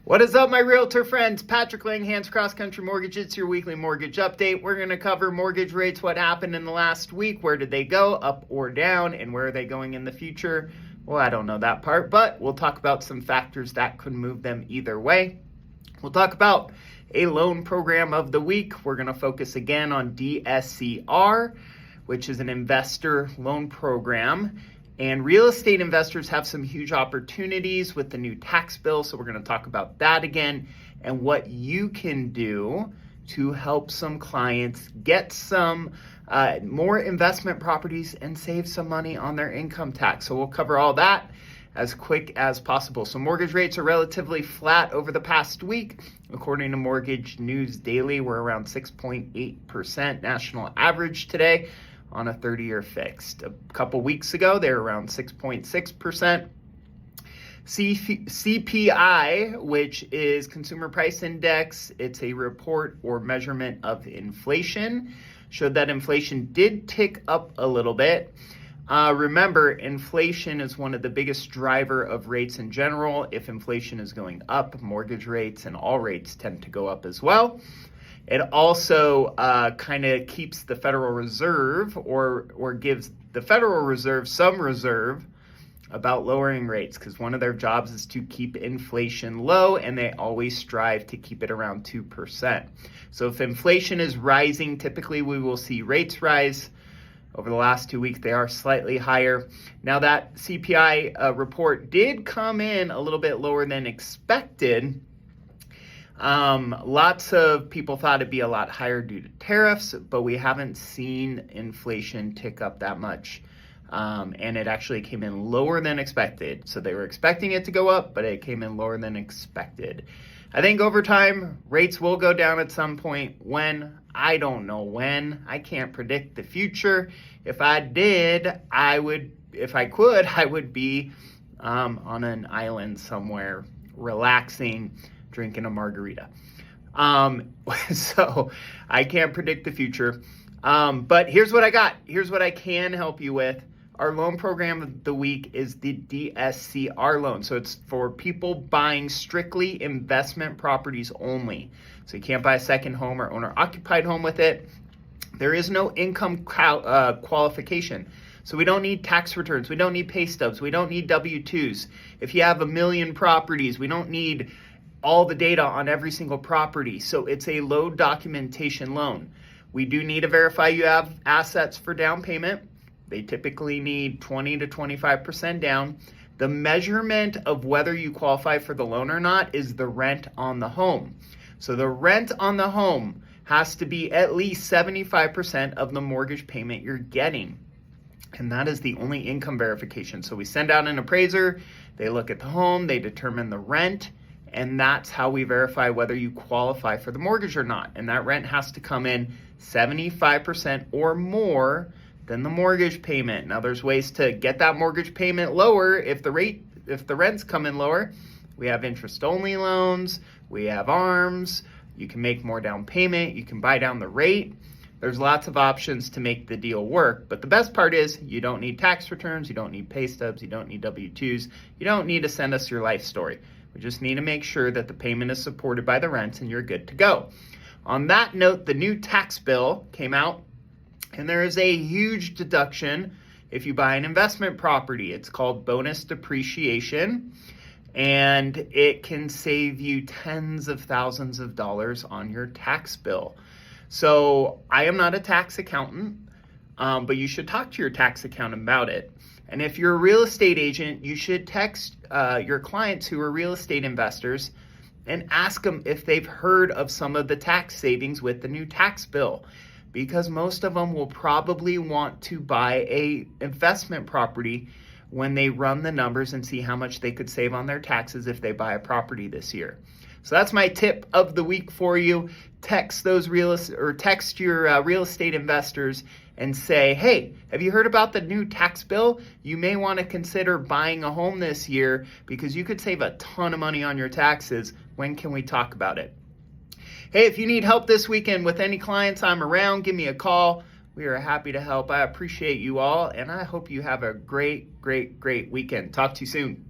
What is up, my realtor friends? Patrick Langhands, Cross Country Mortgage. It's your weekly mortgage update. We're going to cover mortgage rates, what happened in the last week, where did they go, up or down, and where are they going in the future? Well, I don't know that part, but we'll talk about some factors that could move them either way. We'll talk about a loan program of the week. We're going to focus again on DSCR, which is an investor loan program. And real estate investors have some huge opportunities with the new tax bill. So we're going to talk about that again and what you can do to help some clients get some more investment properties and save some money on their income tax. So we'll cover all that as quick as possible. So mortgage rates are relatively flat over the past week. According to Mortgage News Daily, we're around 6.8% national average today on a 30-year fixed. A couple weeks ago, they were around 6.6%. CPI, which is Consumer Price Index, it's a report or measurement of inflation, showed that inflation did tick up a little bit. Remember, inflation is one of the biggest driver of rates in general. If inflation is going up, mortgage rates and all rates tend to go up as well. It also kind of keeps the Federal Reserve or gives the Federal Reserve some reserve about lowering rates, because one of their jobs is to keep inflation low, and they always strive to keep it around 2%. So if inflation is rising, typically we will see rates rise. Over the last 2 weeks, they are slightly higher. Now that CPI report did come in a little bit lower than expected. Lots of people thought it'd be a lot higher due to tariffs, but we haven't seen inflation tick up that much. And it actually came in lower than expected. So they were expecting it to go up, but it came in lower than expected. I think over time, rates will go down at some point. When? I don't know when. I can't predict the future. If I did, I would be on an island somewhere, relaxing, drinking a margarita. So I can't predict the future. But here's what I got. Here's what I can help you with. Our loan program of the week is the DSCR loan. So it's for people buying strictly investment properties only. So you can't buy a second home or owner-occupied home with it. There is no income qualification. So we don't need tax returns. We don't need pay stubs. We don't need W-2s. If you have 1 million properties, we don't need all the data on every single property. So it's a low documentation loan. We do need to verify you have assets for down payment. They typically need 20 to 25% down. The measurement of whether you qualify for the loan or not is the rent on the home. So the rent on the home has to be at least 75% of the mortgage payment you're getting. And that is the only income verification. So we send out an appraiser, they look at the home, they determine the rent, and that's how we verify whether you qualify for the mortgage or not. And that rent has to come in 75% or more than the mortgage payment. Now there's ways to get that mortgage payment lower if the rents come in lower. We have interest-only loans, we have ARMs, you can make more down payment, you can buy down the rate. There's lots of options to make the deal work, but the best part is you don't need tax returns, you don't need pay stubs, you don't need W-2s, you don't need to send us your life story. We just need to make sure that the payment is supported by the rents and you're good to go. On that note, the new tax bill came out, and there is a huge deduction if you buy an investment property. It's called bonus depreciation, and it can save you tens of thousands of dollars on your tax bill. So I am not a tax accountant, but you should talk to your tax accountant about it. And if you're a real estate agent, you should text your clients who are real estate investors and ask them if they've heard of some of the tax savings with the new tax bill, because most of them will probably want to buy a investment property when they run the numbers and see how much they could save on their taxes if they buy a property this year. So that's my tip of the week for you. Text your real estate investors and say, hey, have you heard about the new tax bill? You may want to consider buying a home this year because you could save a ton of money on your taxes. When can we talk about it? Hey, if you need help this weekend with any clients, I'm around. Give me a call. We are happy to help. I appreciate you all, and I hope you have a great weekend. Talk to you soon.